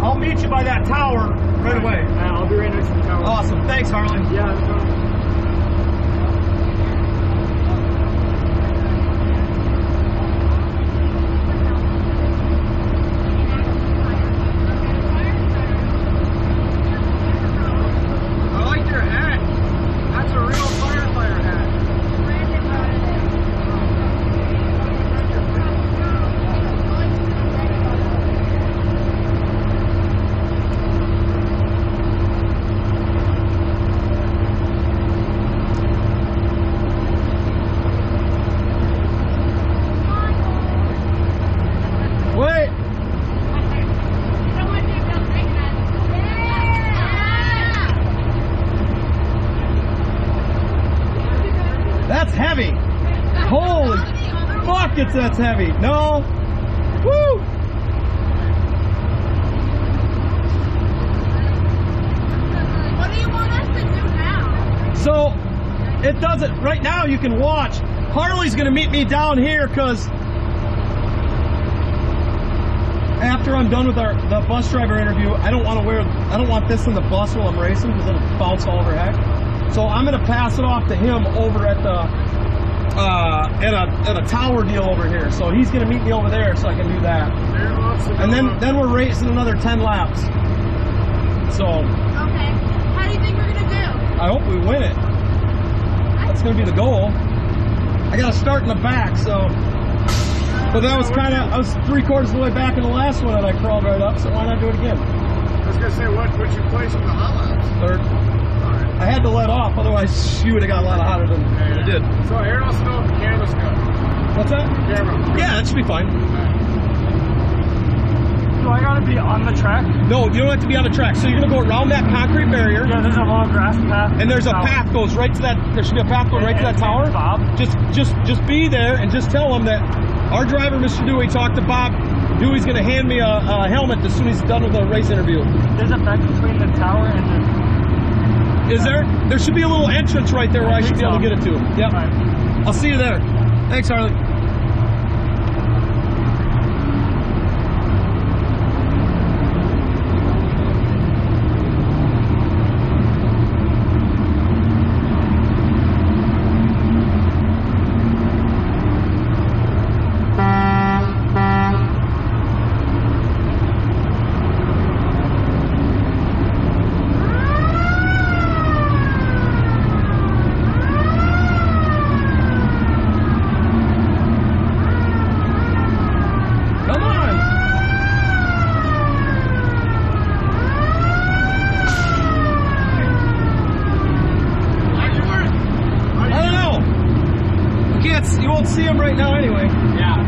I'll meet you by that tower right away. I'll be right next to the tower. Awesome. Thanks, Harley. Yeah, no problem. That's heavy. Holy fuck, that's heavy. No. Woo. What do you want us to do now? So, it doesn't, right now you can watch. Harley's gonna meet me down here because after I'm done with the bus driver interview, I don't want this in the bus while I'm racing because it'll bounce all over heck. So I'm gonna pass it off to him over at the at a tower deal over here. So he's gonna meet me over there so I can do that. And then we're racing another 10 laps. So Okay. How do you think we're gonna do? I hope we win it. That's gonna be the goal. I gotta start in the back, so. But that was I was 3/4 of the way back in the last one and I crawled right up, so why not do it again? I was gonna say, what'd you place in the hot laps? Third. I had to let off, otherwise she would have got a lot hotter than I did. So Aaron wants to know if the camera's good. What's that? Camera. Yeah, that should be fine. Do I gotta be on the track? No, you don't have to be on the track. So you're gonna go around that concrete barrier. Yeah, there's a long grass path. And there's a path goes right to that. There should be a path going right to that tower. Bob. Just be there and just tell him that our driver, Mr. Dewey, talked to Bob. Dewey's gonna hand me a helmet as soon as he's done with the race interview. There's a bench between the tower and the. Is there? There should be a little entrance right there where I should be able to get it to. Yep. Right. I'll see you there. Thanks, Harley. You won't see them right now anyway. Yeah.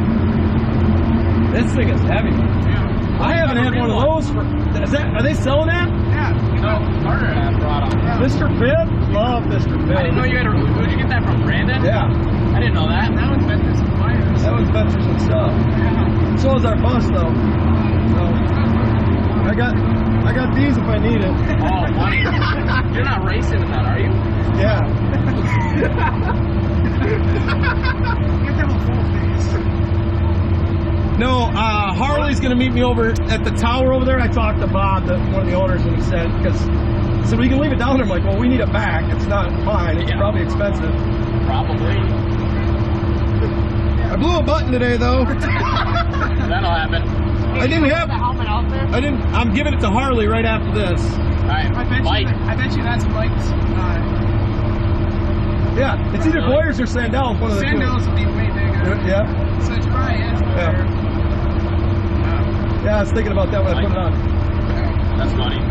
This thing is heavy. Yeah. I haven't had one of those for. Are they selling that? Yeah. No, Carter had brought them. Yeah. Mr. Pibb? Love Mr. Pibb. I didn't know you had a. Did you get that from Brandon? Yeah. I didn't know that. That one's Ventures and Fires. That one's Ventures and stuff. Yeah. So is our bus though. So I got these if I need it. Oh, money. You're not racing in that, are you? Yeah. Get them a full face. No, Harley's gonna meet me over at the tower over there. I talked to Bob, one of the owners, and he said, we can leave it down there. I'm like, well, we need it back. It's not mine. It's probably expensive. Probably. I blew a button today, though. That'll happen. I didn't have. The helmet out there? I'm giving it to Harley right after this. Alright, I bet you that's Mike's. Yeah, it's either Boyers or Sandals. One of the two. Sandals would be way bigger. Yeah. So it probably is. Yeah, I was thinking about that when I put it on. That's funny.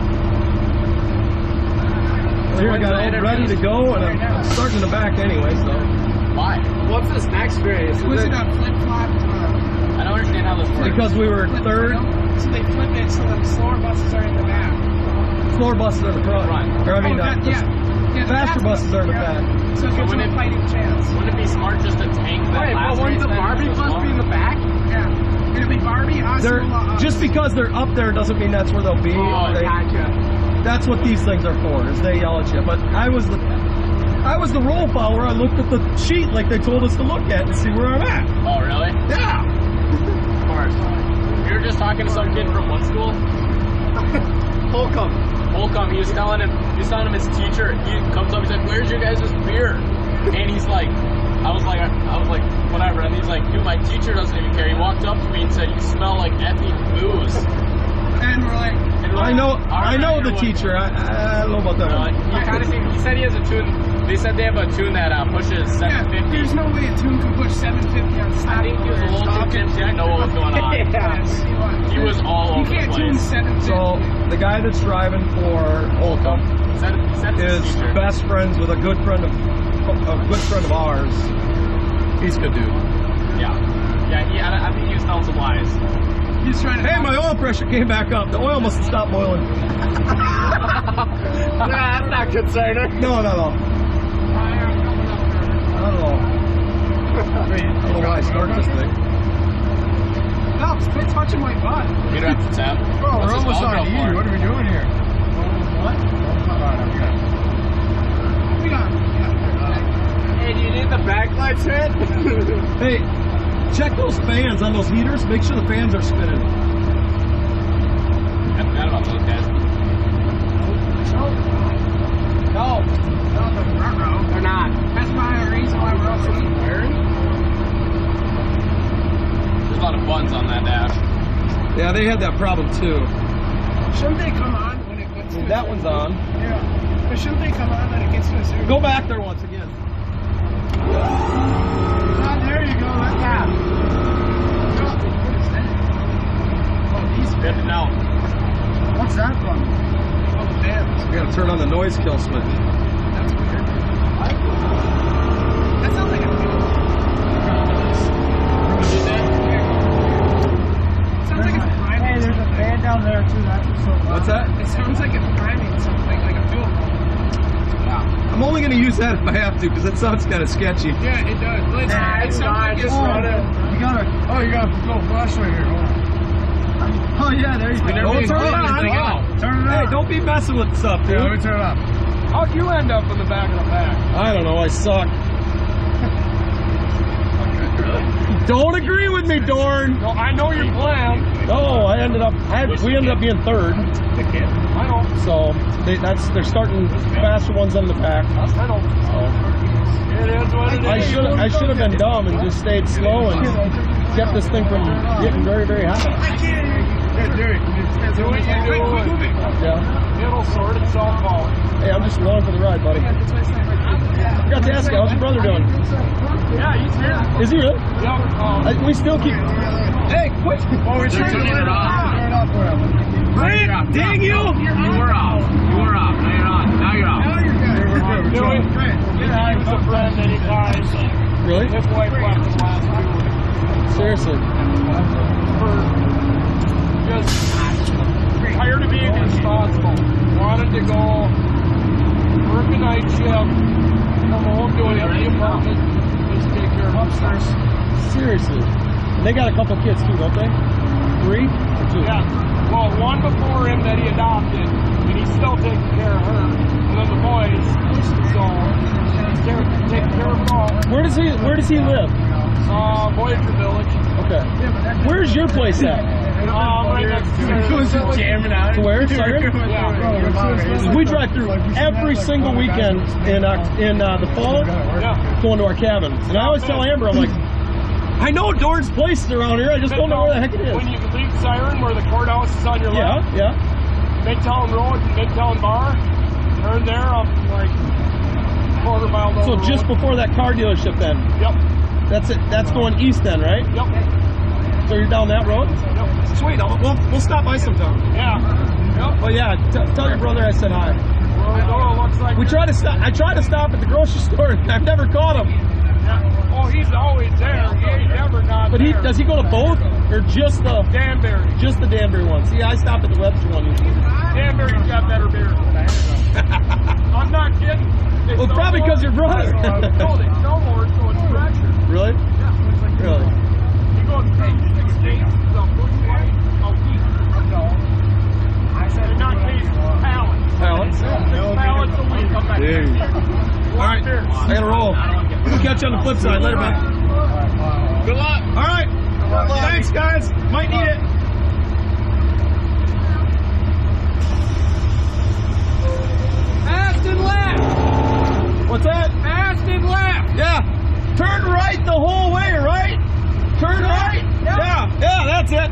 Here I got it ready to go, and I'm starting in the back anyway. So. Why? What's this next experience? Was it a flip-flop? I don't understand how this works. Because we were third. So they flip it so the slower buses are in the back. Slower buses are in the front. Or I mean, Yeah, faster buses are in the back. So it gives them a fighting chance. Wouldn't it be smart just to tank that last race? Wouldn't the Barbie bus be in the back? Yeah. It'll be Barbie, Osceola. Just because they're up there doesn't mean that's where they'll be. Oh, gotcha. That's what these things are for, is they yell at you. But I was the roll follower. I looked at the sheet like they told us to look at and see where I'm at. Oh, really? Yeah. Of course. You were just talking to some kid from what school? Holcomb, he was telling him his teacher, he comes up, he's like, where's your guys' beer? And he's like, I was like, whatever. And he's like, dude, my teacher doesn't even care. He walked up to me and said, you smell like effing booze. And we're like, I know the teacher. I don't know about that one. He said he has a tune. They said they have a tune that pushes 750. there's no way a tune can push 750 on stop. I think he was a little too tipsy. I know what was going on. He was all over the You can't tune place. 750. So the guy that's driving for Holcomb is best friends with a good friend of ours. He's a good dude. Yeah. I think he was telling some lies. He's trying to. Hey, my oil pressure came back up. The oil must have stopped boiling. Nah, I'm not concerned. No. Not at all. I don't know why I started this thing. No, quit touching my butt. You don't have to tap. Bro, we're almost on to you. What are we doing here? What? We got. Hey, do you need the backlights hit? Hey, check those fans on those heaters. Make sure the fans are spinning. I forgot about those guys. No. They're not. That's my reason why we're also wearing. There's a lot of buttons on that dash. Yeah, they had that problem too. Shouldn't they come on when it gets to That one's on. Yeah. But shouldn't they come on when it gets to a zero? Go back there once again. Ah, there you go. That's that. What is that? Oh, these Good to know. What's that from? Oh, the fans. We gotta turn on the noise kill switch. That's weird. What? That sounds like a fuel. What'd you say? Sounds like it's priming. Hey, there's a fan down there too. That's what's so What's that? It sounds like it's priming something, like a fuel pump. I'm only gonna use that if I have to, because that sounds kind of sketchy. Yeah, it does. It sounds like it's running. You gotta go flash right here. Hold on. Oh yeah, there you go. Don't turn it on. Turn it Hey, on. don't be messing with stuff, dude. Yeah, let me turn it on. How'd you end up in the back of the pack? I don't know. I suck. Don't agree with me, Dorn. No, I know your plan. No, we ended up being third. I know. So they're starting faster ones on the pack. I know. So It is what it is. I should have been dumb and just stayed slow and kept this thing from getting very, very high. Yeah, Jerry, Do what you do. Yeah. It'll sort itself out. Hey, I'm just along for the ride, buddy. I forgot to ask you, how's your brother doing? Yeah, he's here. Is he really? Yep. We still keep. Hey, quit! Oh, we're turning it off. Turn it off for him. Grant, dang you! You were off. Now you're on. Now you're off. We're good. Do it. He was a friend anytime. Really? His wife left him last 2 weeks. Seriously. For just tired of being responsible. Wanted to go work a night shift, come home to an empty apartment, just take care of upstairs. Seriously. And they got a couple kids too, don't they? 3 or 2? Yeah. Well, one before him that he adopted, and he's still taking care of her. And then the boys, so he's taking care of them all. Where does he live? Voyager Village. Okay. Where's your place at? Right next to Jamming out. To where? Sorry? Yeah. We drive through every single weekend in the fall, Yeah. going to our cabin. And I always tell Amber, I'm like, I know Dorn's place is around here, I just don't know where the heck it is. When you leave Siren, where the courthouse is on your left, Yeah. Midtown Road, Midtown Bar, turn there up like quarter mile down So the just road. before that car dealership then? Yep. That's it. That's going east then, right? Yep. So you're down that road? Yep. Sweet. We'll stop by sometime. Yeah. Yep. Well, yeah. Tell your brother I said hi. Well, it looks like We try to stop. I tried to stop at the grocery store. I've never caught him. Yeah. Oh, he's always there. He ain't never not But there. does he go to both or just the Danbury one? See, I stopped at the Webster one usually. Danbury's got better beer. I'm not kidding. They Well, sell probably more. 'cause you're brother. No, they sell more, so it's fresher. Really? Yeah, it's like Really? You go to States, the Bush Light, no. I said they're not cases, pallets. Pallets? 6 pallets a week. I'm not kidding. All right. I gotta roll. We'll catch you on the flip side later, man. Good luck. All right. Thanks, guys. Might need it. Turn right the whole way, right? Turn right. Yeah, that's it.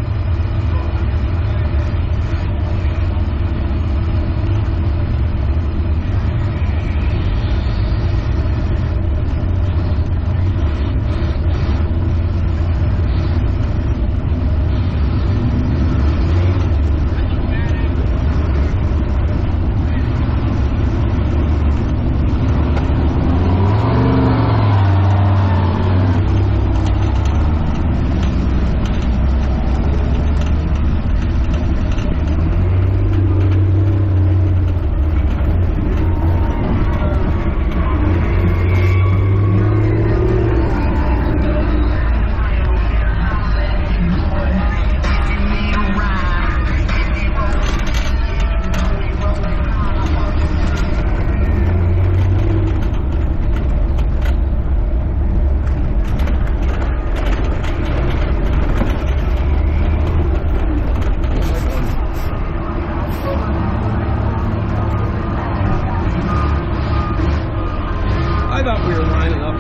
I thought we were lining up.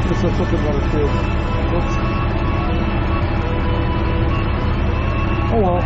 This is something about a kid. Oops. Oh well.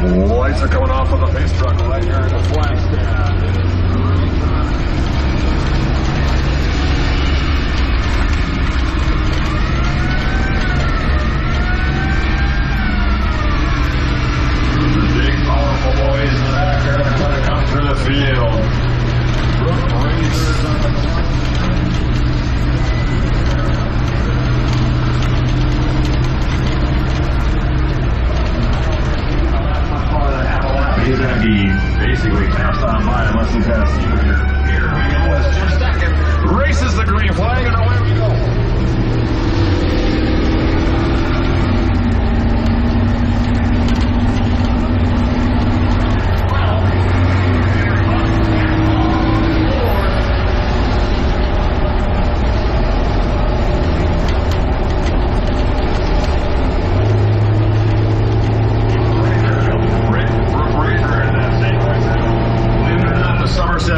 Lights are coming off of the face truck right here in the flag stand. Big powerful boys in the back there trying to come through the field. Rangers on the front. Chisago basically passed on by unless he's had a seat here. Here we go as Jim Second races the green flag, and away we go.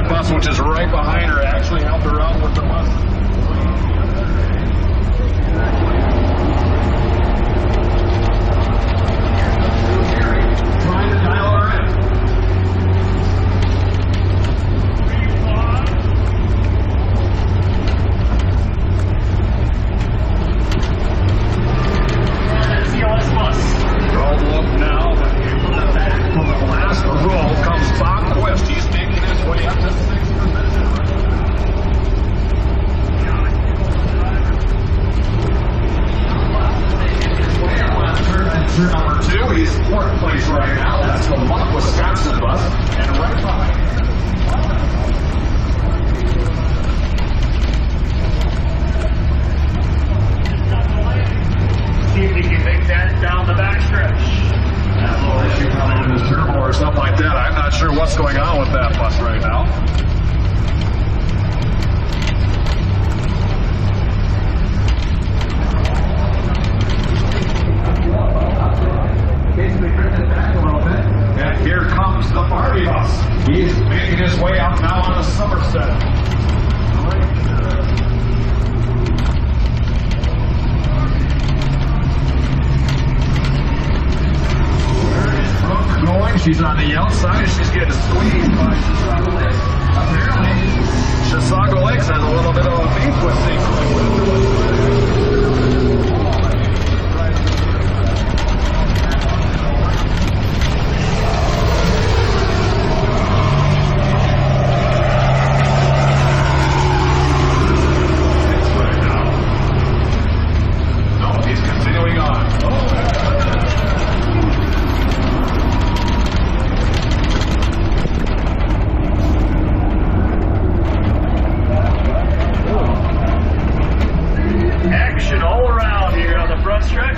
Bus, which is right behind her, actually helped her out with the bus. Trying to dial her in. CLS bus. Don't look now, but from the back, from the last row comes Bob Quest. He's making his way up to 6th position. Turn number 2, he's 4th place right now. That's the Muck, Wisconsin bus. And right behind him. See if he can make that down the backstretch. That's a little issue probably with his turbo or something like that. I'm not sure what's going on with that bus right now. And here comes the Barbie bus. He's making his way out now on the Somerset. Going. She's on the outside. She's getting squeezed by Chisago Lakes. Apparently, Chisago Lakes has a little bit of a beef with things. Right now. No, he's continuing on. All around here on the front stretch.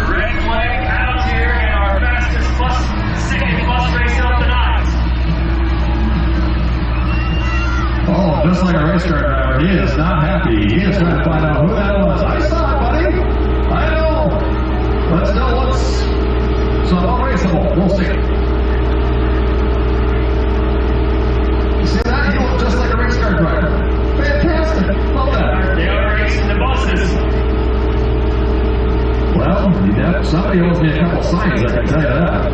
Red flag out here in our fastest bus, second bus race of the night. Oh, just like a race car driver, he is not happy. He is trying to find out who that was. I saw it, buddy. I know. But still looks somewhat raceable. We'll see. You see that? He looked just like a race car driver. Fantastic. Love that. They are racing the buses. Well, somebody owes me a couple signs, I can tell you that.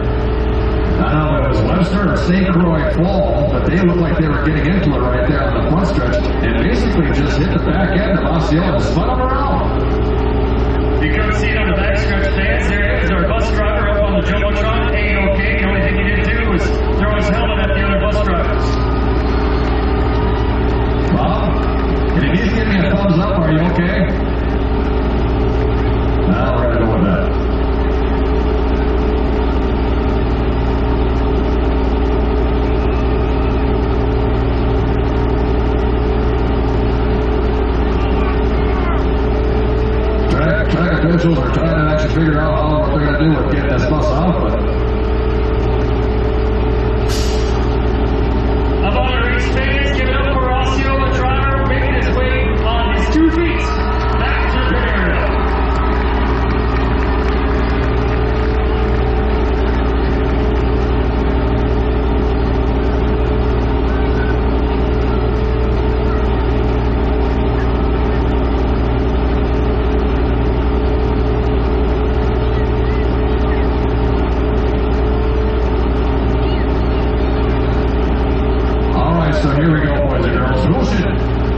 I don't know if it was Webster or St. Croix Fall, but they looked like they were getting into it right there on the front stretch and basically just hit the back end of Osceola and spun them around. You couldn't see it on the back stretch, fans. There it is, our bus driver up on the Jumbotron. A-OK. The only thing he did do was throw his helmet at the other bus drivers. Bob, can you just give me a thumbs up? Are you okay? No, we're going to go with that. Track officials are trying to actually figure out what they're going to do with getting this bus off, but about to race fans, give it up for Osceola driver making his way on his 2 feet back to the area. So here we go, boys and girls.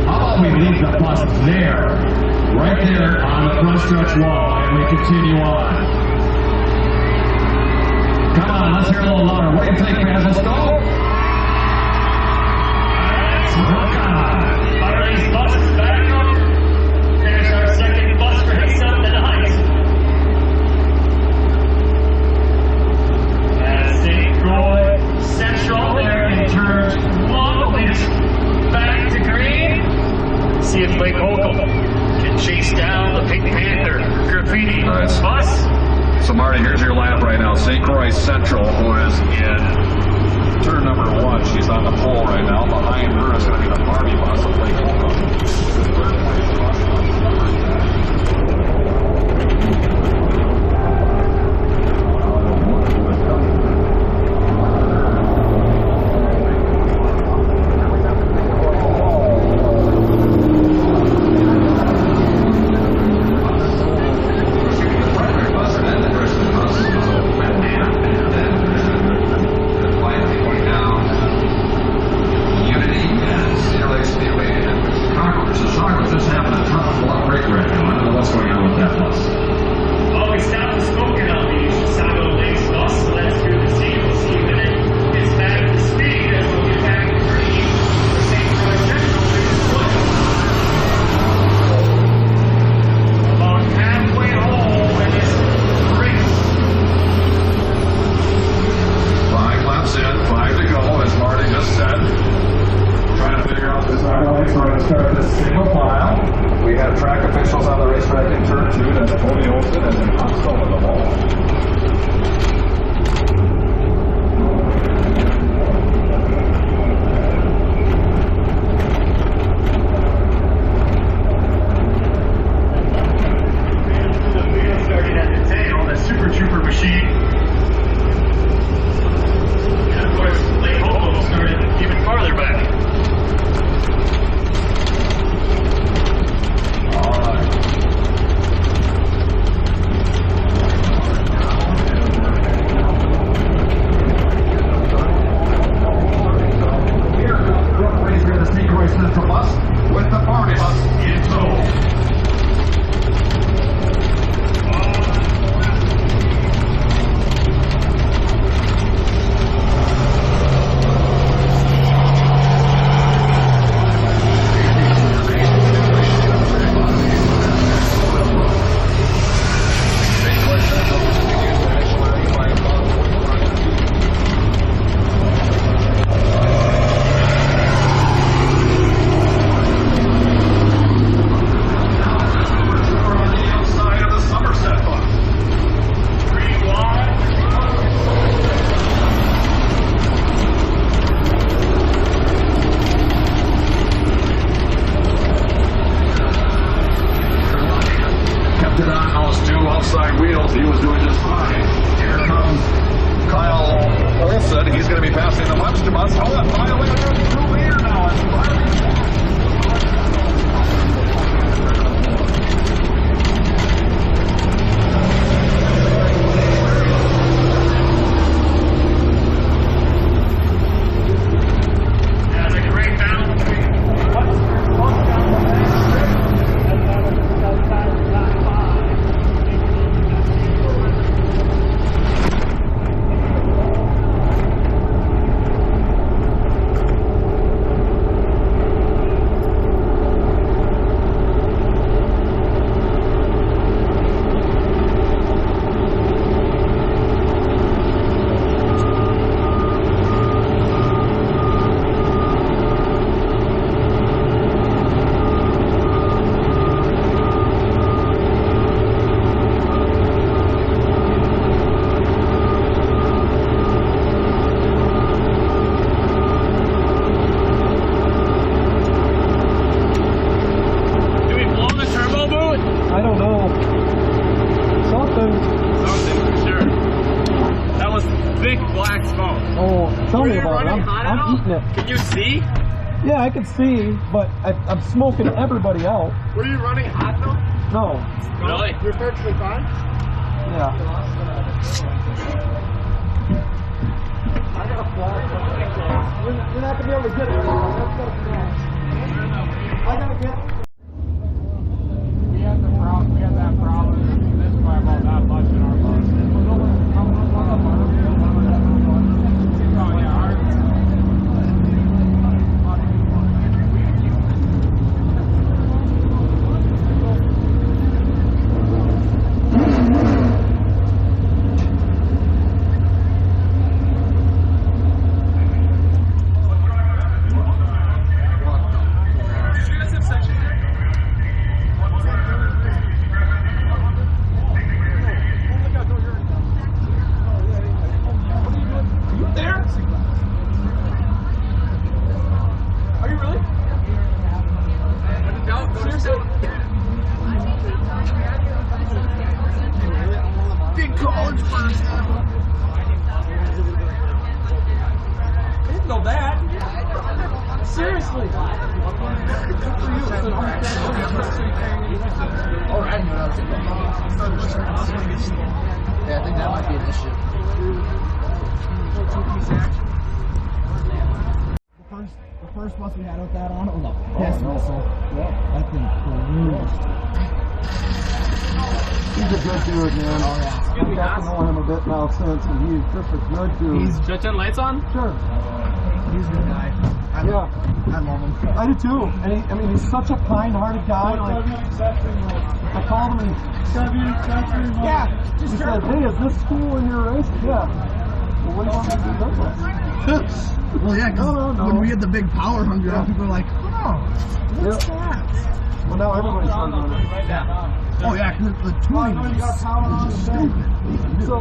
How about we leave the bus there, right there on the front stretch wall, and we continue on. Come on, let's hear a little louder. What do you think, fans? Let's go. Let's rock on. Fire these buses back up. There's our second bus race of the night. As St. Marty, here's your lap right now. St. Croix Central, who is in turn number 1. She's on the pole right now. Behind her is going to be the Barbie bus of Lake Holcomb. Cedar Lake Speedway and Chisago just having a tough block break right now. I don't know what's going on with that bus. Well, we stopped and spoken of the Chisago Lakes Bus, so let's do the same. We'll see when it gets back to speed, and we'll get back to green for St. Croix Central, which is good. About halfway home in this race. 5 laps in, 5 to go, as Marty just said. Trying to figure out this highway, so we're going to start this single file. We have track officials on the racetrack in turn 2, that's Tony Olson and then Hopstone in the ball. Starting at the tail, the Super Trooper machine. And of course, Lake Holcomb started even farther back. Outside wheels, he was doing just fine. Here comes Kyle Olson. He's going to be passing the Webster bus. Oh, and by the way, there's 2 leader now. That's a great battle between Tell me about it. I'm eating it. Can you see? Yeah, I can see, but I'm smoking everybody out. Were you running hot though? No. Really? You're perfectly fine? Yeah. I got a flash. You're not going to be able to get it. I got to get it. We had that problem. This is why about that much in our bus. Oh yeah, ours. Yeah, I think that might be an issue. The first bus we had with that on it was a piss whistle. That thing flew. He's a good dude, man. Oh, yeah. I've got to know him a bit now since, and he's just a good dude. Should I turn lights on? Sure. He's a good guy. I love him. I do too. And he's such a kind-hearted guy. Like, I called him and he said, "Hey, is this school in your race?" Yeah. Well, what do you want me to do with this? Well, yeah, because when we had the big power hunger, people were like, "Oh, what's that?" Well, now everybody's running it. Oh yeah, because the tuning is stupid. So,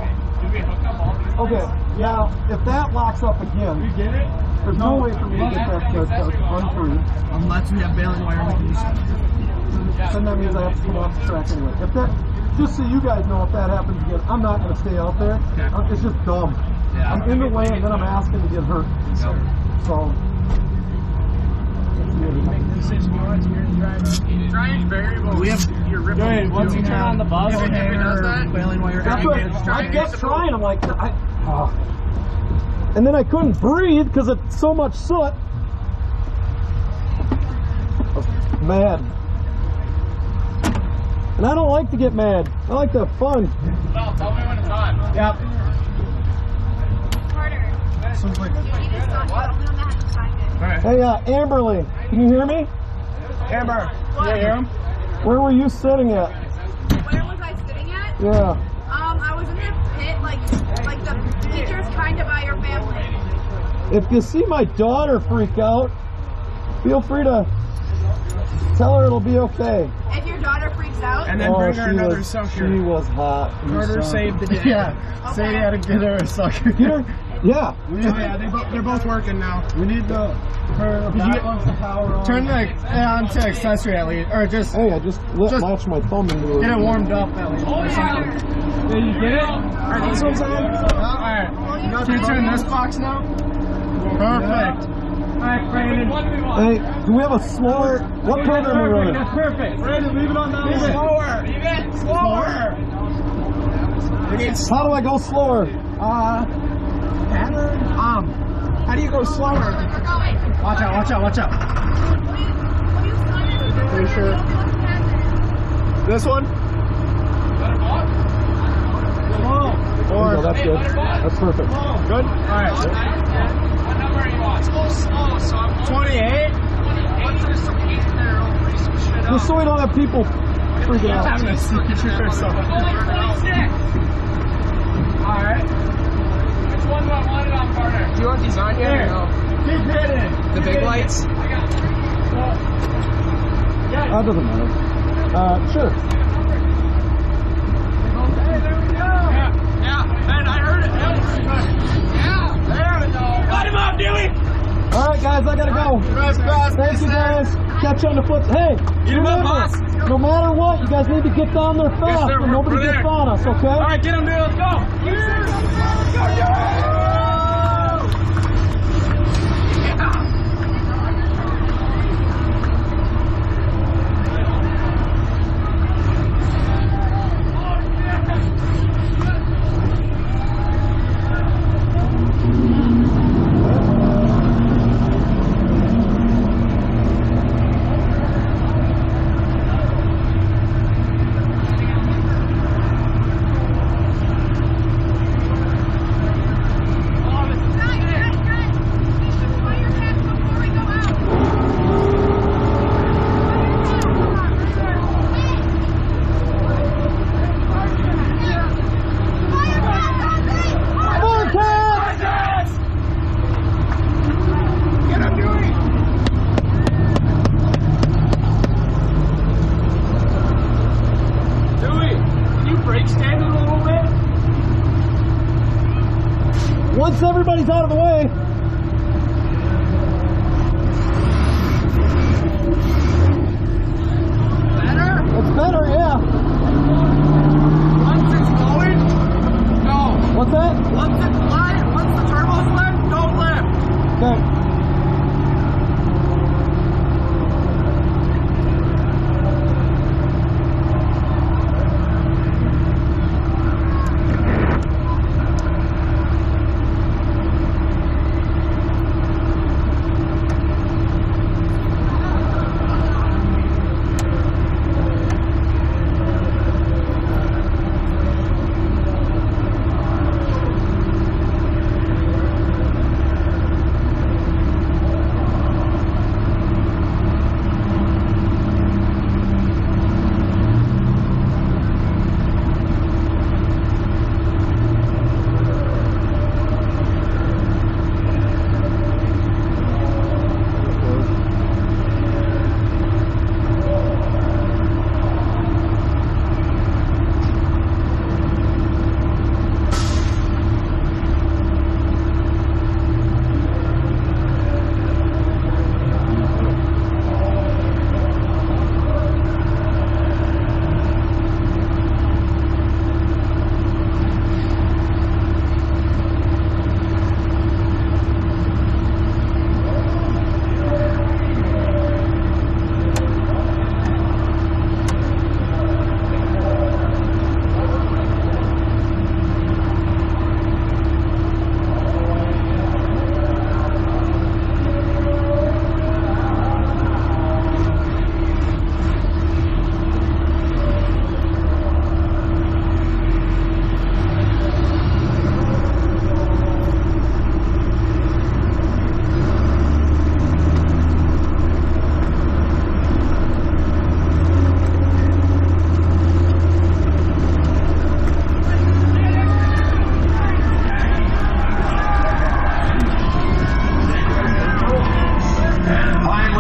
okay, now if that locks up again, there's no way for me to get that to run free. Unless we have bailing wire, we can use it. And that means I have to come off the track anyway. If that, just so you guys know, if that happens again, I'm not going to stay out there. It's just dumb. Yeah. I'm in the way, and then I'm asking to get hurt. So. Trying variable. We have Dude, once you turn on the bus, bailing it does wire, that. bailing wire. That's what I kept trying. I'm like, and then I couldn't breathe because it's so much soot. Mad. And I don't like to get mad. I like to have fun. Well, tell me when it's on. Yep. Carter, you need to stop. You don't know how to find it. Hey, Amberly, can you hear me? Amber, What? you hear him? Where were you sitting at? Where was I sitting at? Yeah. I was in the pit, like the teachers kind of by your family. If you see my daughter freak out, feel free to tell her it'll be okay. If your daughter freaks out, And then bring her another She sucker. was hot. Carter saved the day. Yeah. Say you had to get her a sucker. Get her? Yeah. Yeah, they're both working now. We need the. Did you get the power on. turn the on to accessory at least, or just Hey, I just latched my thumb into it. get it warmed up at least or something? Did you get it? Are these ones on? Alright. Can you turn this box now? Perfect. Alright, Brandon. Hey, do we have a slower? What program are we running? That's perfect. Brandon, leave it on down there. Slower. Leave it. Slower. How do I go slower? Pattern. How do you go slower? we're going. Watch out, watch out, watch out. What do you sign it? Pretty sure. This one? Oh, that's good. That's perfect. Good? Alright. What number are you on? It's a little slow, so I'm 28? Once there's some heat in there, I'll free some shit up. Just so we don't have people freaking out. I'm gonna see or something. Only 26. Alright. Which one do I want it on, Carter? Do you want these on here? No. Keep hitting. The big lights. That doesn't matter. Sure. Hey, there we go. Yeah, man, I heard it. Yeah, there we go. Light him up, Dewey. All right, guys, I gotta go. Thank you, guys. Catch you on the flip. Hey, him up, boss. no matter what, you guys need to get down there fast, sir, and nobody we're gets there. on us, okay? All right, get him, dude. Let's go. Once everybody's out of the way. Better? It's better, yeah. Once it's going, go. What's that? Once it's live, once the turbo's live, don't lift. Okay.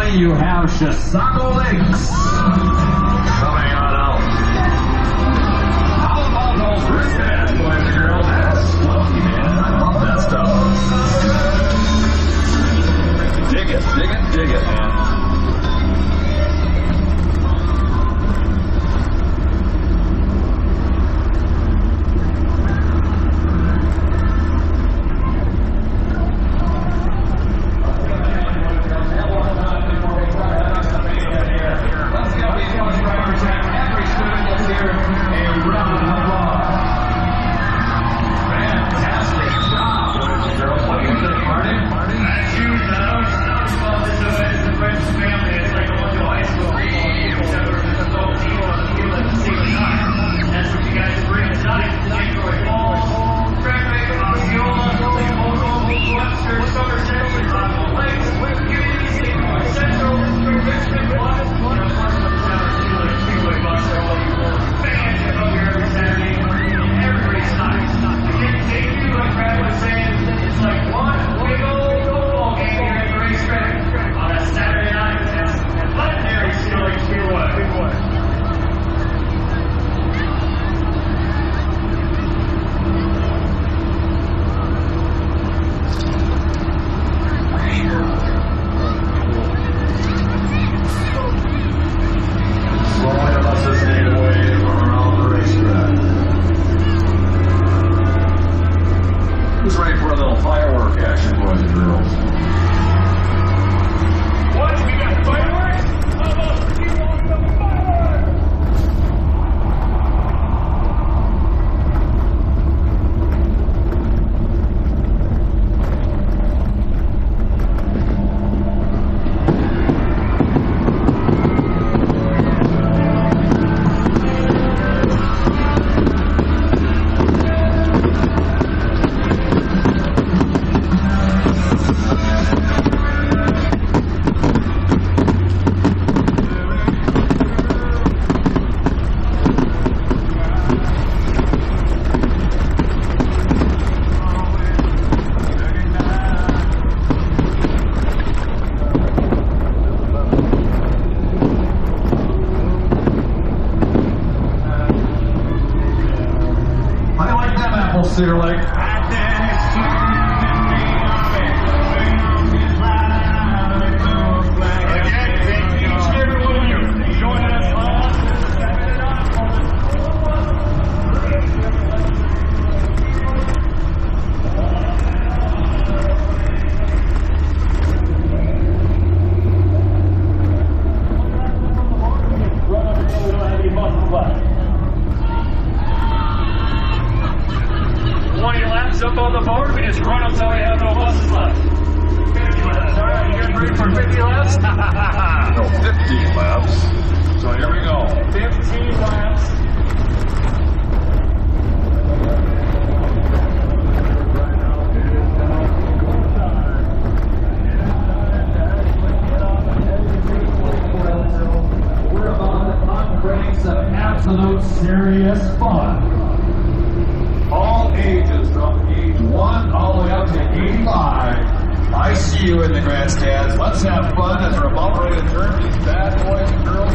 20, you have Chisago Lakes coming on out. How about those wristbands, boys and girls? That's funky, man. I love that stuff. Dig it, dig it, dig it, man. Cedar Lake. Up on the board, we just run until we have no buses left. 50 laps. All right, you guys ready for 50 laps? No, 15 laps. So here we go. 15 laps. We're about to bring some absolute serious fun. All ages, from age 1 all the way up to 85. I see you in the grandstands. Let's have fun as we're about ready to turn these bad boys and girls.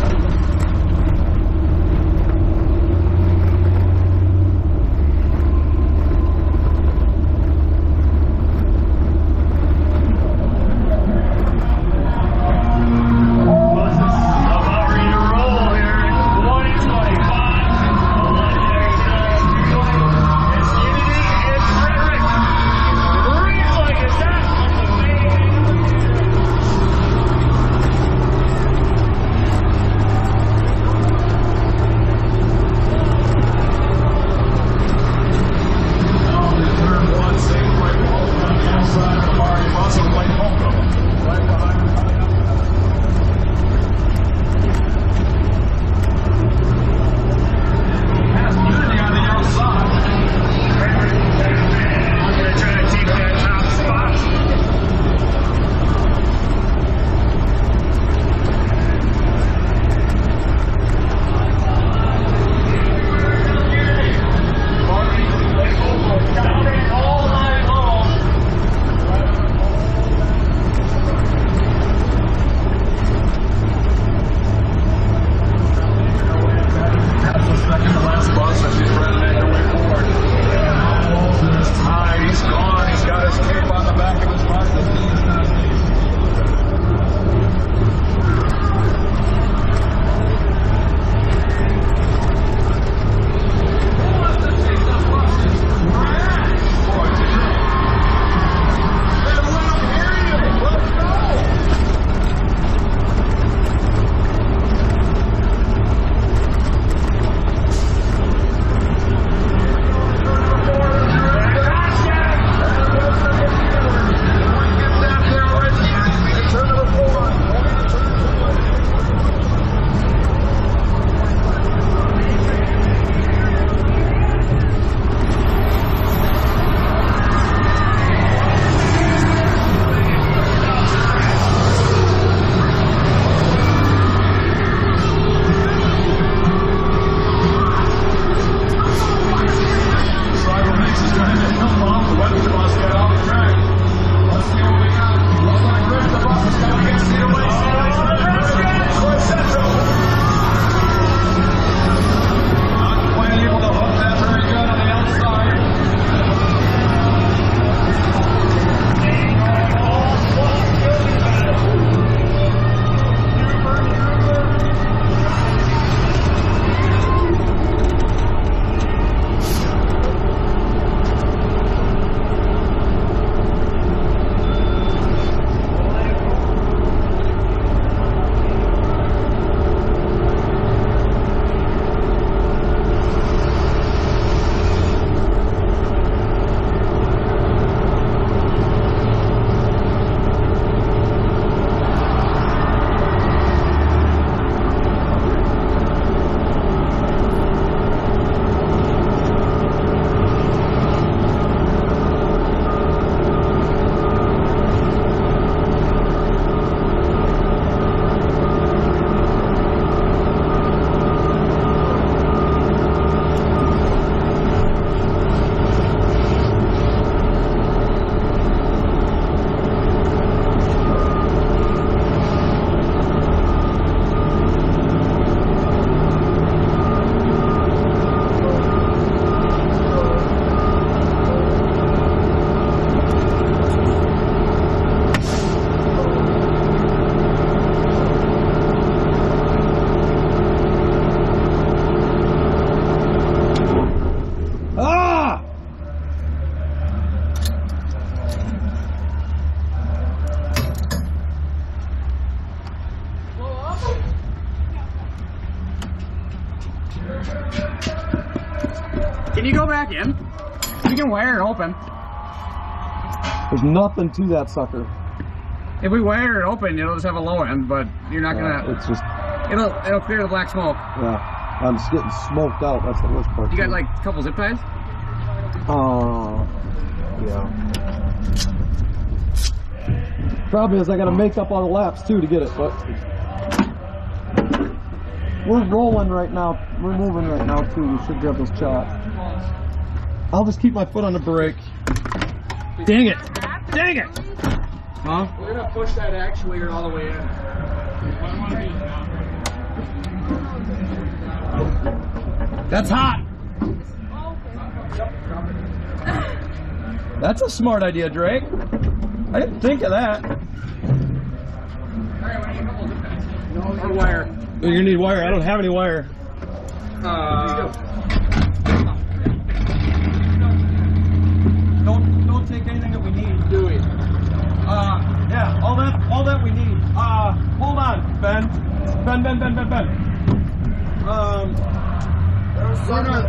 Can you go back in? You can wire it open. There's nothing to that sucker. If we wire it open, it'll just have a low end, but you're not gonna. It's just, It'll clear the black smoke. yeah. I'm just getting smoked out. That's the worst part. You got too. like a couple zip ties? Yeah. Problem is, I got to make up all the laps too to get it, but we're rolling right now. We're moving right now too. We should grab this shot. I'll just keep my foot on the brake. Dang it! Dang it! Huh? We're gonna push that actuator all the way in. That's hot. That's a smart idea, Drake. I didn't think of that. Or wire. You're gonna need wire. I don't have any wire. Don't take anything that we need. Do it. Yeah, all that we need. Hold on, Ben. Ben.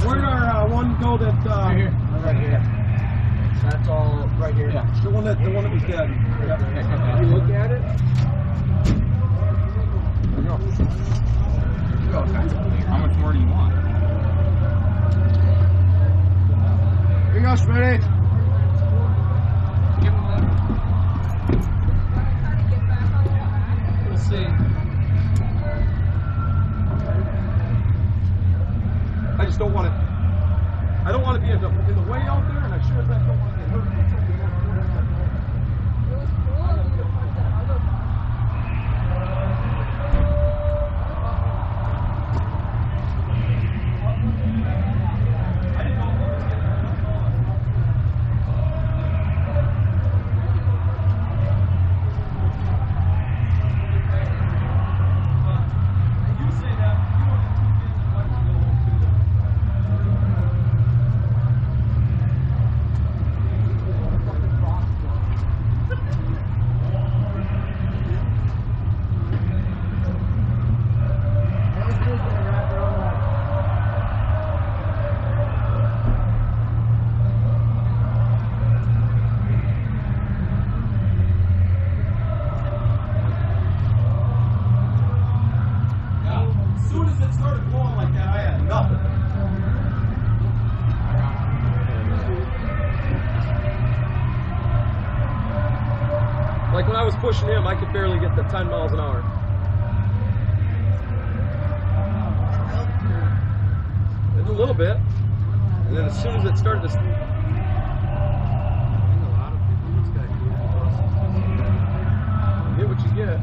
Where'd our one go that? Right here. Right here. That's all right here. Yeah. The one that was dead. Yep. You look at it. There we go. How much more do you want? Here you go, Smitty. We'll see. I just don't want it. I don't want to be in the way out there, and I sure as heck don't want to get hurt. As soon as it started blowing like that, I had nothing. Like when I was pushing him, I could barely get the 10 miles an hour. A little bit. And then as soon as it started to... Get what you get.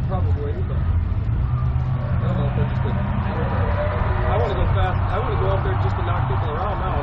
Probably, but I don't know if they're just I want to go fast. I want to go out there just to knock people around now.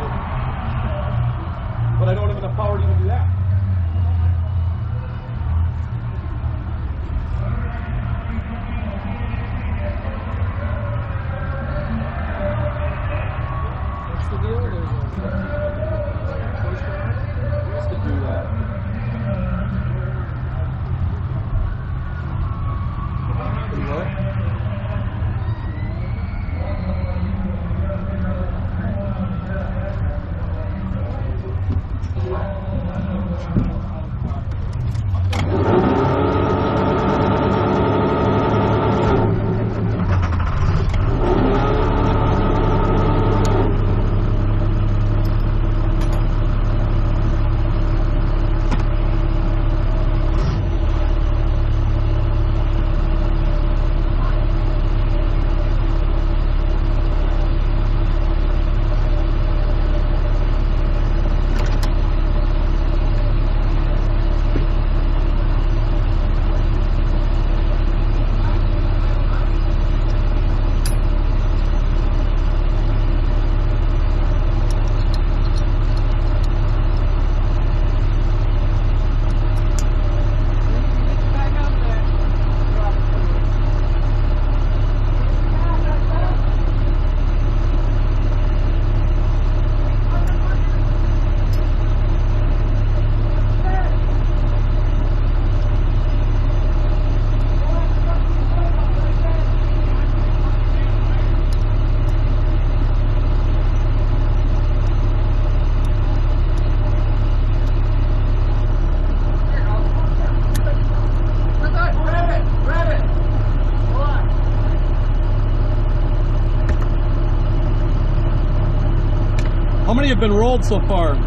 have been rolled so far? I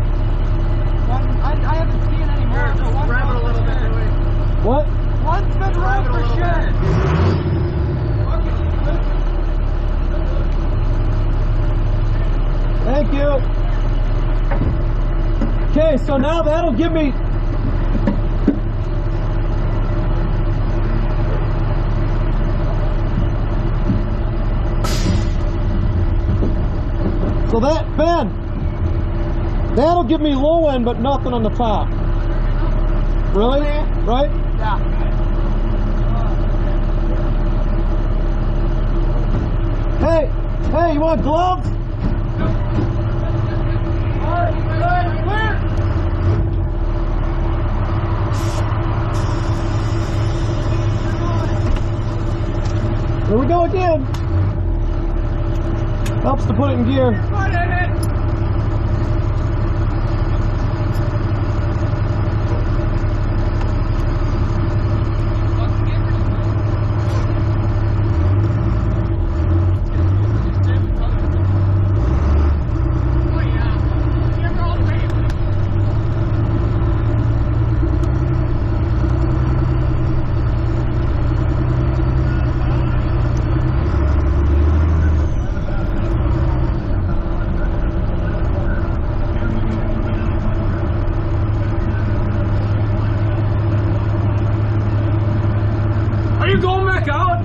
haven't seen any more. Just grab it a little bit. What? One's been rolled for sure. Thank you. Okay, so now that'll give me. So that, Ben, that'll give me low end, but nothing on the top. Really? Right? Yeah. Hey, you want gloves? Here we go again. Helps to put it in gear.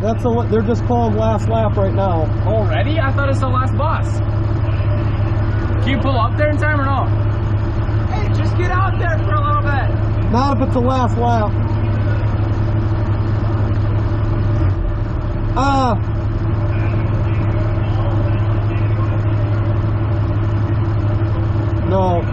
That's a, they're just calling last lap right now. Already? I thought it's the last bus. Can you pull up there in time or no? Hey, just get out there for a little bit. Not if it's the last lap. No.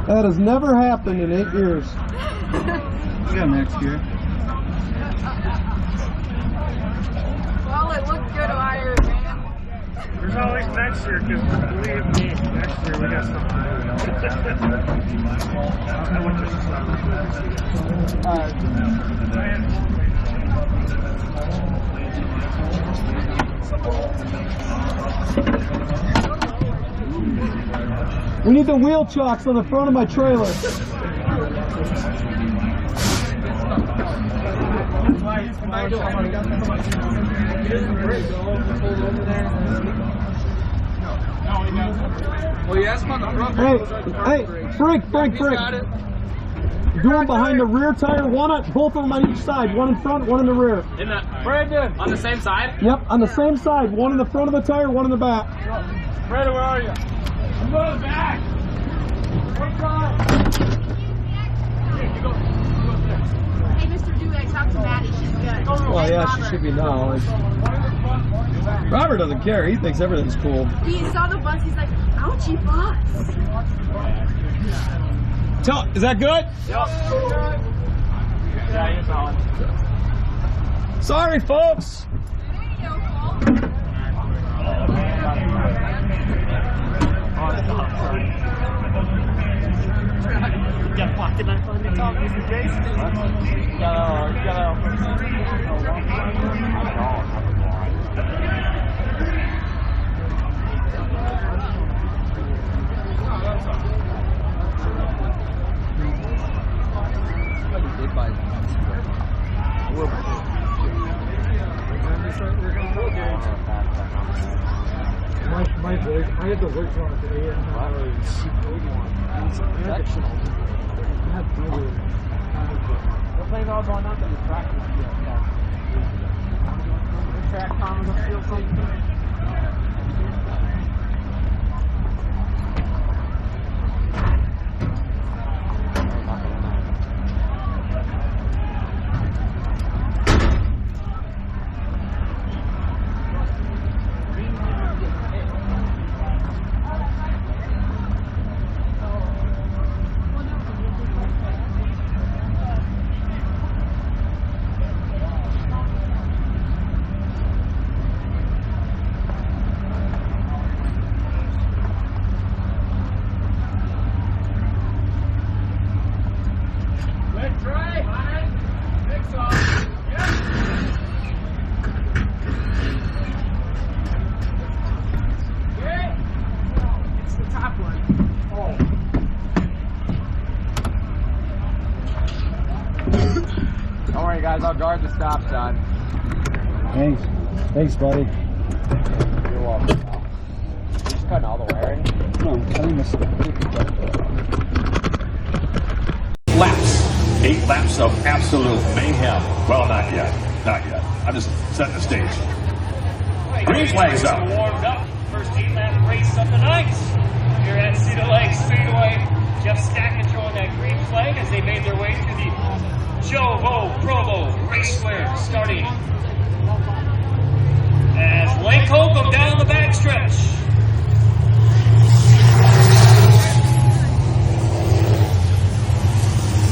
That has never happened in 8 years. We got next year. Well, it looks good iron, man. There's always next year, because believe me, next year we got something to do. I went to We need the wheel chocks on the front of my trailer. Well, you asked about the front. Hey, Frank. Do them behind the rear tire, both of them on each side, one in front, one in the rear. In the Brandon. on the same side? Yep, on the same side, one in the front of the tire, one in the back. Brandon, where are you? I'm going back. What time? Hey, Mr. Dewey. I talked to Maddie. She's good. Well, And yeah, Robert. she should be now. Robert doesn't care. He thinks everything's cool. He saw the bus. He's like, ouchie bus. Is that good? Yeah, he's on. Sorry, folks. Yeah, pocket knife on the top. Use the case. I had to work on it today and I was What plays all going on in the practice field? The track on the field something. Don't worry, guys. I'll guard the stop sign. Thanks, buddy. You're welcome. You're just cutting all the wiring. No, cutting this. Laps. 8 laps of absolute mayhem. Well, not yet. Not yet. I'm just setting the stage. Green flag's up. Warmed up. First 8-lap race of the night here at Cedar Lake Speedway. Jeff Stack controlling that green flag as they made their way through the Jovo Provo Race Square, starting as Lake Holcomb down the backstretch.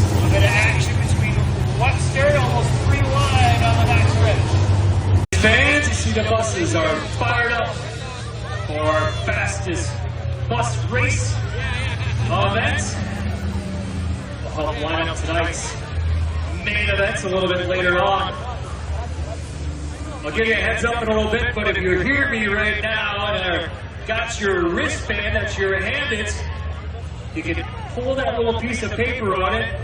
A little bit of action between Webster, almost 3 wide on the backstretch. Fans, you see the buses are fired up for fastest bus race event. We'll help line up tonight's main events a little bit later on. I'll give you a heads up in a little bit, but if you hear me right now and got your wristband that you're handed, you can pull that little piece of paper on it.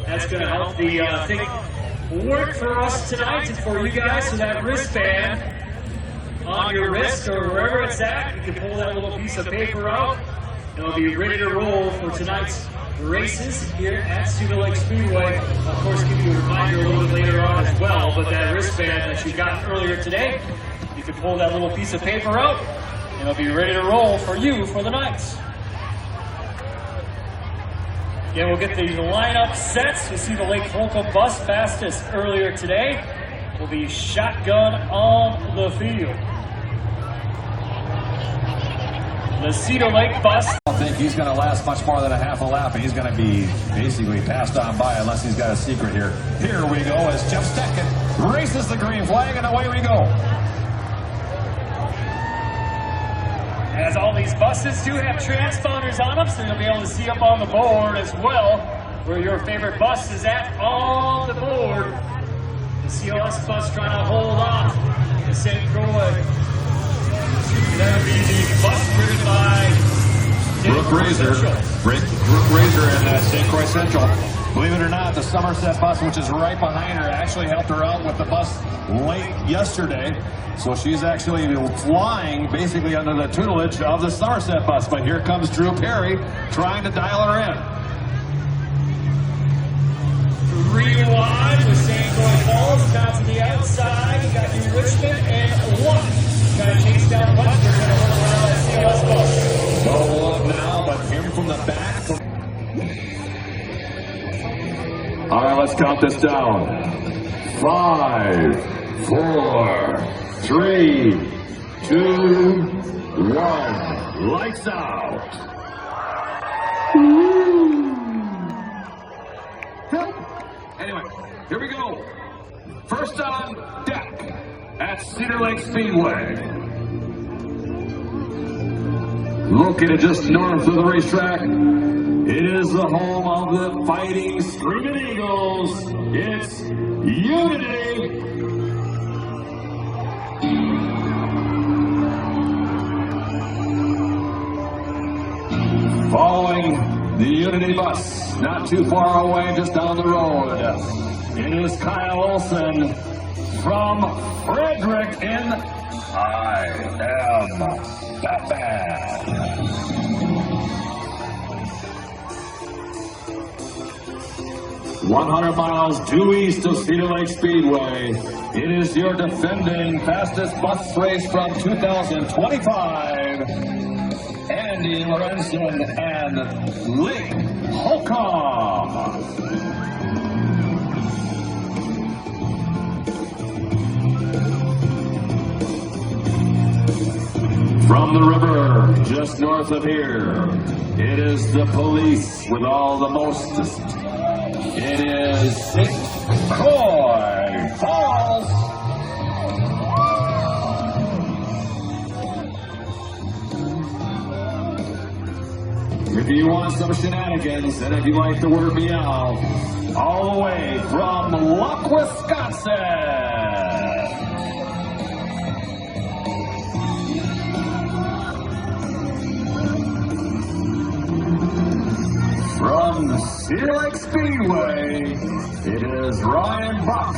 That's going to help the thing work for us tonight and for you guys. So that wristband on your wrist or wherever it's at, you can pull that little piece of paper out and it'll be ready to roll for tonight's races here at Cedar Lake Speedway. Of course, give you a reminder a little bit later on as well, but that wristband that you got earlier today, you can pull that little piece of paper out and it'll be ready to roll for you for the night. Again, we'll get the lineup sets. You see the Lake Holcomb bus fastest earlier today will be shotgun on the field. The Cedar Lake bus. I don't think he's going to last much more than a half a lap, and he's going to be basically passed on by unless he's got a secret here. Here we go as Jeff Stecken races the green flag, and away we go. As all these buses do have transponders on them, so you'll be able to see up on the board as well where your favorite bus is at on the board. The CLS bus trying to hold on to St. Croix. That would be the bus driven by Brooke Razor and St. Croix Central. Believe it or not, the Somerset bus, which is right behind her, actually helped her out with the bus late yesterday. So she's actually flying basically under the tutelage of the Somerset bus. But here comes Drew Perry trying to dial her in. 3 wide with St. Croix Falls down to the outside. You got New Richmond and 1. Trying to chase down Webster. Going to hold around that CLS bus. Double up now, but him from the back. All right, let's count this down. 5, 4, 3, 2, 1. Lights out. Anyway, here we go. First on deck at Cedar Lake Speedway. Located just north of the racetrack, it is the home of the Fighting Screaming Eagles. It's Unity. Following the Unity bus, not too far away, just down the road, it is Kyle Olson from Frederick in I Am Batman. 100 miles due east of Cedar Lake Speedway. It is your defending fastest bus race from 2025. Andy Lorenzen and Lake Holcomb. From the river, just north of here, it is the police with all the mostest. It is St. Croix Falls. If you want some shenanigans, and if you like the word meow, all the way from Luck, Wisconsin. From Cedar Lake Speedway, it is Ryan Buck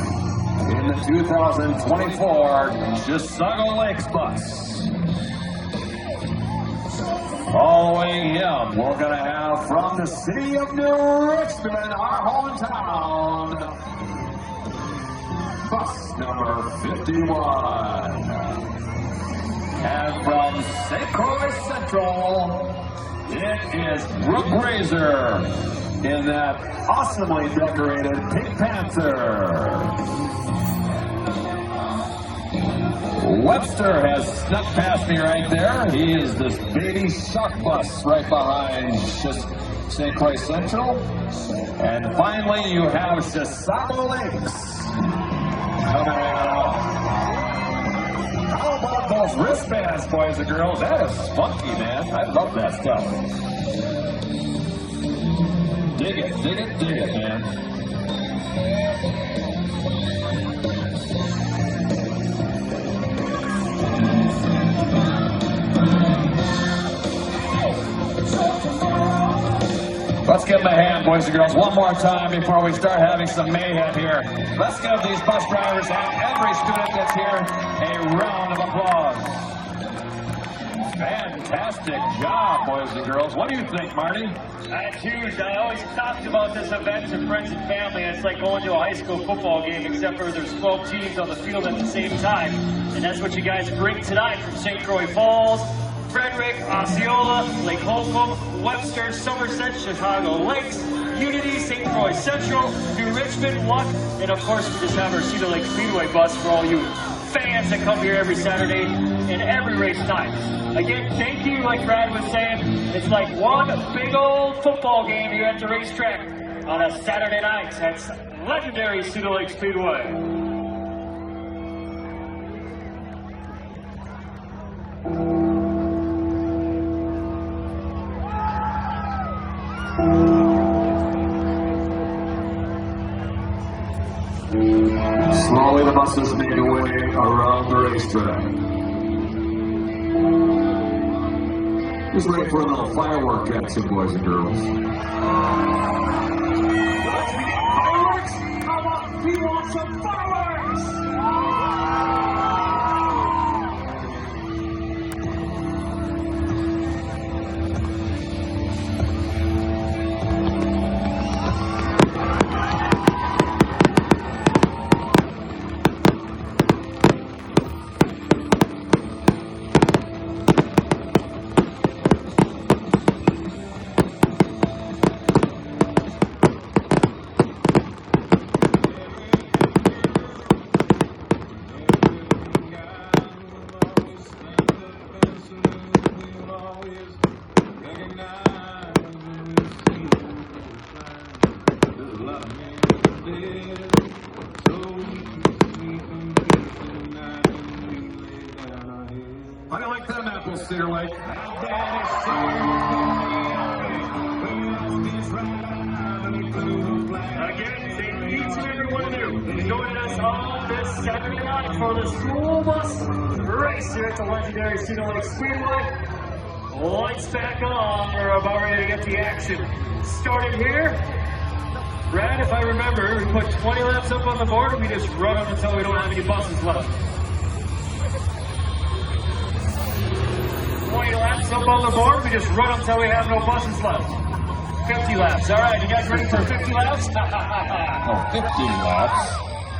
in the 2024 Chisago Lakes Bus. Following him, we're going to have from the city of New Richmond, our hometown, bus number 51. And from St. Croix Central, it is Brooke Razor in that awesomely decorated Pink Panther. Webster has snuck past me right there. He is this baby shark bus right behind St. Croix Central. And finally, you have Chisago Lakes coming out. How about those wristbands, boys and girls? That is funky, man. I love that stuff. Dig it, dig it, dig it, man. Let's give them a hand, boys and girls, one more time before we start having some mayhem here. Let's give these bus drivers and every student that's here a round of applause. Fantastic job, boys and girls. What do you think, Marty? That's huge. I always talked about this event to friends and family. It's like going to a high school football game, except for there's 12 teams on the field at the same time. And that's what you guys bring tonight from St. Croix Falls, Frederick, Osceola, Lake Holcomb, Webster, Somerset, Chisago Lakes, Unity, St. Croix Central, New Richmond, Luck, and of course we just have our Cedar Lake Speedway bus for all you fans that come here every Saturday and every race night. Again, thank you, like Brad was saying. It's like one big old football game here at the racetrack on a Saturday night. That's legendary Cedar Lake Speedway. Slowly the buses make their way around the racetrack. Just ready for a little firework action, boys and girls. Fireworks? How about we want some fireworks? of Cedar Lake. Again, thank each and every one of you joining us on this Saturday night for the school bus race here at the legendary Cedar Lake Speedway. Lights back on. We're about ready to get the action started here. Brad, if I remember, we put 20 laps up on the board and we just run them until we don't have any buses left. 20 laps up on the board, we just run them until we have no buses left. 50 laps. All right, you guys ready for 50 laps? 15 laps.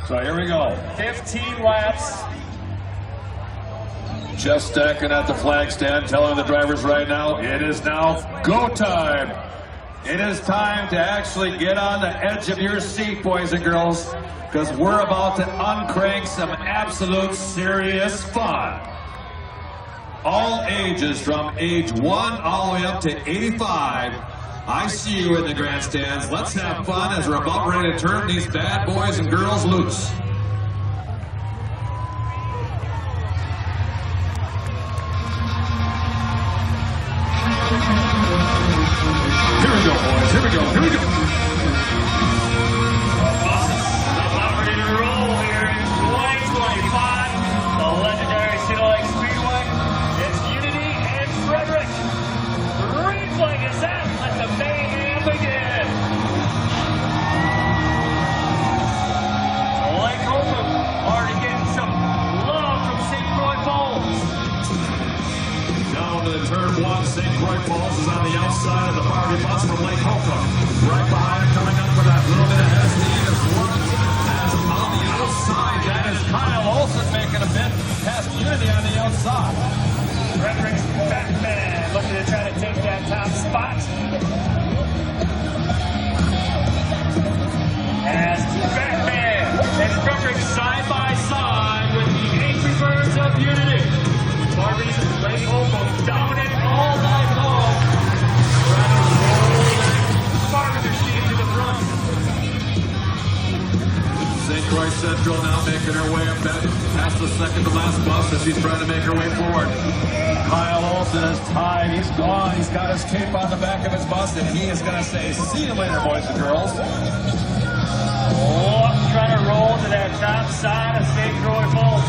So here we go. 15 laps. Just stacking at the flag stand, telling the drivers right now, it is now go time. It is time to actually get on the edge of your seat, boys and girls, because we're about to uncrank some absolute serious fun. All ages from age 1 all the way up to 85. I see you in the grandstands. Let's have fun as we're about ready to turn these bad boys and girls loose. Here we go, boys. Here we go. Here we go. Buses about ready to roll here in 2025. The legendary Cedar Lake Speedway. It's Unity and Frederick. Green flag is out. Let the mayhem begin. Lake Holcomb already getting some love from St. Croix Falls. Down to the turn 1, St. Croix Falls is on the outside of the Barbie bus from Lake Holcomb. Right behind him, coming up with that little bit of head speed is one. As on the outside, that is Kyle Olsen making a bit past Unity on the outside. Frederick's Batman looking to try to take that top spot. As Batman and Frederick side by side with the Angry Birds of Unity. Barbie's Lake Holcomb dominant all night long. Barbie machine to the front. St. Croix Central now making her way up past the second to last bus as she's trying to make her way forward. Kyle Olsen is tied. He's gone. He's got his tape on the back of his bus, and he is going to say, see you later, boys and girls. Oh, trying to roll to that top side of St. Croix Falls.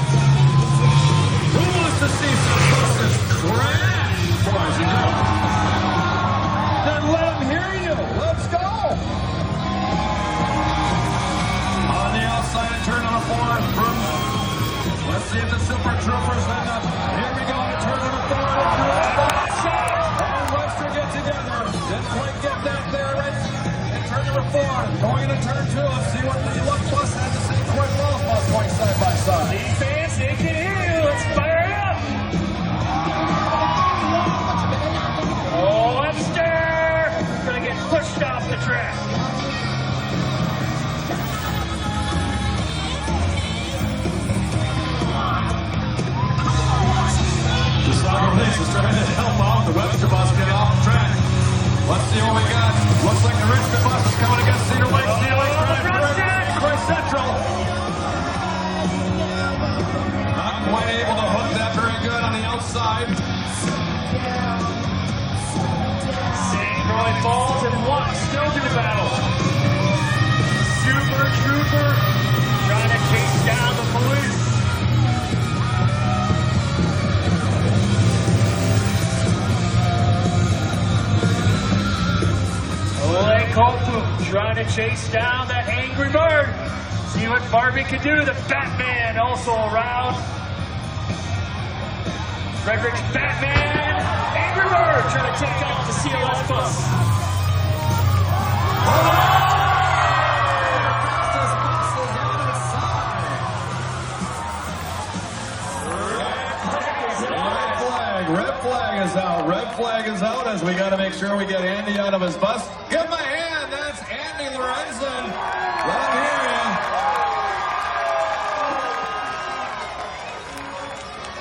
Who wants to see some buses crash, boys and girls? Then let them hear you. Let's go. On the outside and turn on a 4. Let's see if the Super Troopers end up. Here we go to turn on a 4. And Webster get together. Didn't quite get that there right in turn number 4. Going into turn 2. Let's see what the luck bus and the St. Croix Falls bus going side by side. These fans, they can hear you. Let's fire it up. Oh, Webster gonna get pushed off the track. Chisago Lakes is trying to help out the Webster bus get off the track. Let's see what we got. Looks like the Richmond bus is coming against Cedar Lake. Cedar Lake trying to St. Croix Central. Not quite able to hook that very good on the outside. St. Croix Falls and Watt still do battle. Super Trooper trying to chase down the police. Lake Holcomb trying to chase down that Angry Bird. See what Barbie can do. The Batman also around. Frederick's Batman. Angry Bird trying to take off the CLS bus. Red flag is out. Red flag is out as we got to make sure we get Andy out of his bus. Give him a hand. That's Andy Lorenzen. Let him hear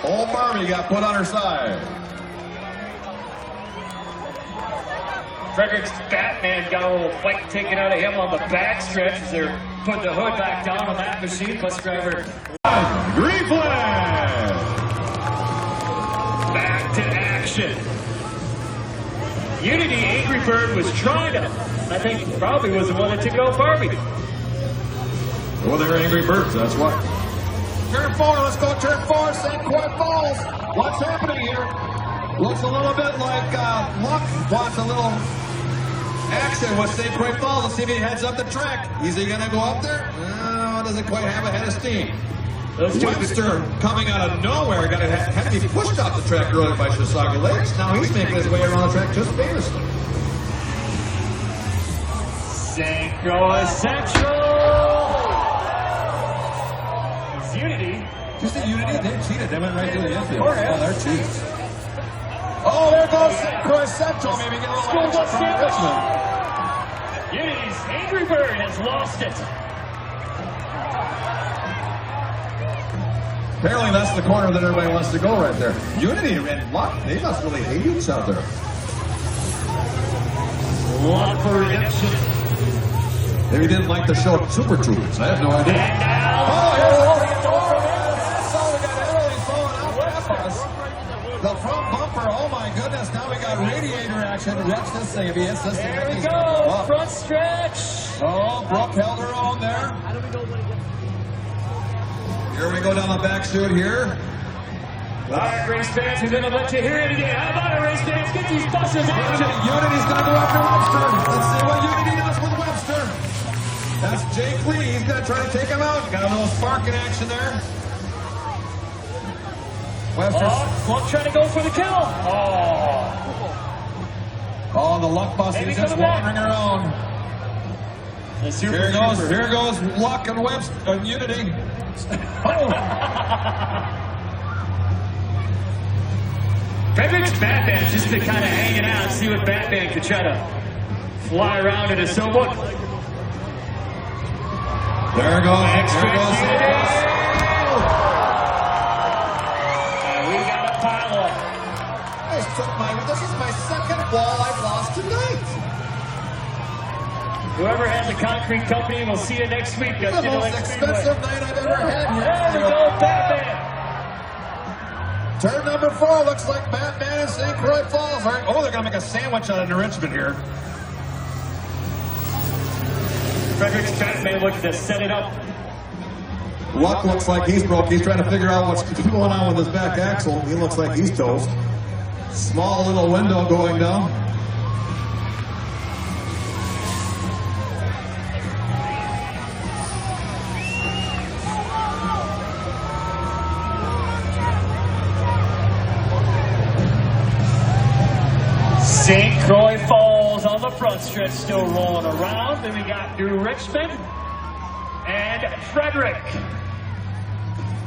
you. Old Barbie got put on her side. Frederick's Batman got a little fight taken out of him on the backstretch as they're putting the hood back down on that machine. Bus driver. Green flag. Back to action. Unity Angry Bird was trying to, I think probably was the one that took out Barbie. Well, they're Angry Birds, that's why. Turn 4, let's go turn 4, St. Croix Falls. What's happening here? Looks a little bit like Luck wants a little action with St. Croix Falls. Let's see if he heads up the track. Is he going to go up there? No, doesn't quite have a head of steam. Webster coming out of nowhere had to be pushed off the track earlier by Chisago Lakes. Now he's making his way around the track just famously. St. Croix Central. It's Unity. Just the Unity, they cheated. They went right to the infield. Oh, they're cheats. Oh, there goes St. Croix Central. Maybe get a little School bus from Richmond. Unity's Angry Bird has lost it. Apparently that's the corner that everybody wants to go right there. Unity and Luck, they must really hate each other. Luck for redemption. Maybe he didn't like the show Super Troopers. I have no idea. And now, the front bumper, oh my goodness, now we got radiator action. Watch this thing. If he hits this thing, there we he's go. gonna go up. Front stretch. Oh, Brooke held her own there. Here we go down the back chute here. All right, race fans, we're going to let you hear it again. How about it, race fans? Get these buses action. Unity's going to go after Webster. Let's see what Unity does with Webster. That's Jake Lee. He's going to try to take him out. Got a little spark in action there. Webster's. Luck trying to go for the kill. Oh, the Luck bus is just wandering around. Here goes Luck and Webster, Unity. Frederick's Batman just been kind of hanging out and see what Batman could try to fly around in a sailboat. There goes. And we got a pile up. This is my second ball I've lost tonight. Whoever has a concrete company, we'll see you next week. The most expensive night I've ever had. There we go, Batman. Turn number 4 looks like Batman and St. Croix Falls. Right? Oh, they're going to make a sandwich out of New Richmond here. Frederick's Batman looking to set it up. Luck looks like he's broke. He's trying to figure out what's going on with his back axle. He looks like he's toast. Small little window going down. St. Croix Falls on the front stretch, still rolling around. Then we got New Richmond and Frederick.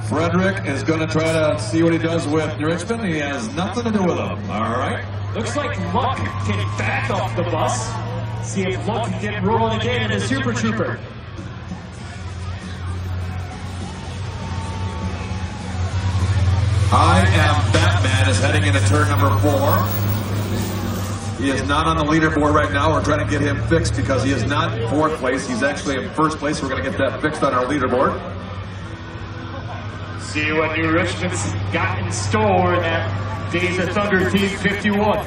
Frederick is going to try to see what he does with New Richmond. He has nothing to do with him. All right. Looks like Luck can back off the bus. See if Luck can get rolling again in a Super Trooper. I Am Batman is heading into turn number 4. He is not on the leaderboard right now. We're trying to get him fixed because he is not in 4th place. He's actually in 1st place. We're going to get that fixed on our leaderboard. See what New Richmond's got in store in that Days of Thunder Team 51.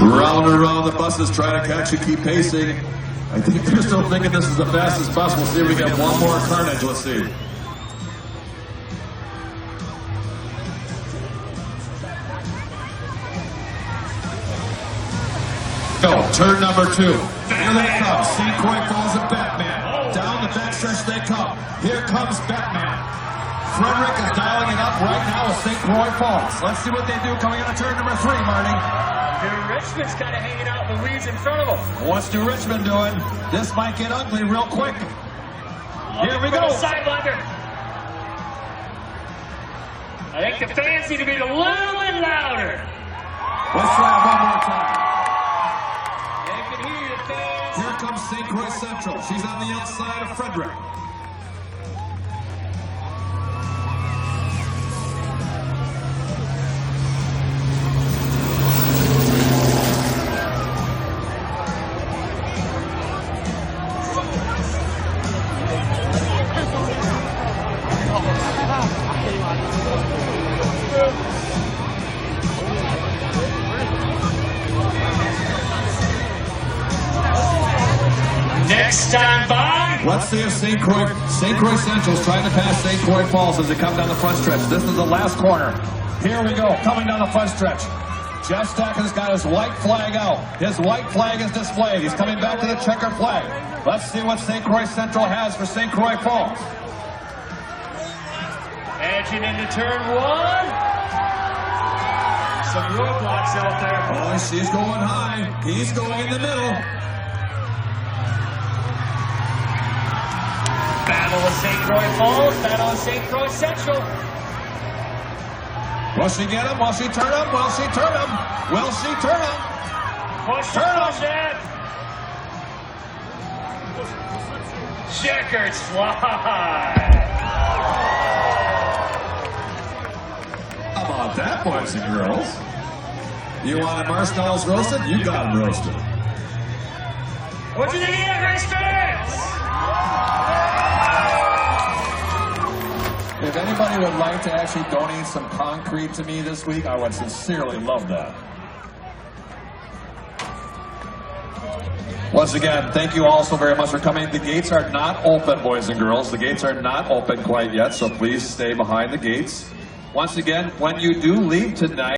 Round and round the buses trying to actually keep pacing. I think they're still thinking this is the fastest bus. We'll see if we get one more carnage. Let's see. Go, turn number 2. Here they come. St. Croix Falls and Batman. Down the backstretch they come. Here comes Batman. Frederick is dialing it up right now with St. Croix Falls. Let's see what they do coming out of turn number 3, Marty. New Richmond's kind of hanging out in the weeds in front of them. What's New Richmond doing? This might get ugly real quick. Here we go. Sidewinder. I think the fans need to be a little bit louder. Let's try it one more time. They can hear you, fans. Here comes St. Croix Central. She's on the outside of Frederick. Next time by. Let's see if St. Croix Central's trying to pass St. Croix Falls as they come down the front stretch. This is the last corner. Here we go, coming down the front stretch. Jeff Stacken's got his white flag out. His white flag is displayed. He's coming back to the checkered flag. Let's see what St. Croix Central has for St. Croix Falls. Edging into turn one. Some roadblocks out there. Oh, she's going high. He's going in the middle. Battle of St. Croix Falls, battle of St. Croix Central. Will she get him? Will she turn him? Will she turn him? Will she turn him? Push it. Checkered slide. How about that, boys and girls? You want marshmallows roasted? You got them roasted. What do you think of that, race fans? If anybody would like to actually donate some concrete to me this week, I would sincerely love that. Once again, thank you all so very much for coming. The gates are not open, boys and girls. The gates are not open quite yet, so please stay behind the gates. Once again, when you do leave tonight,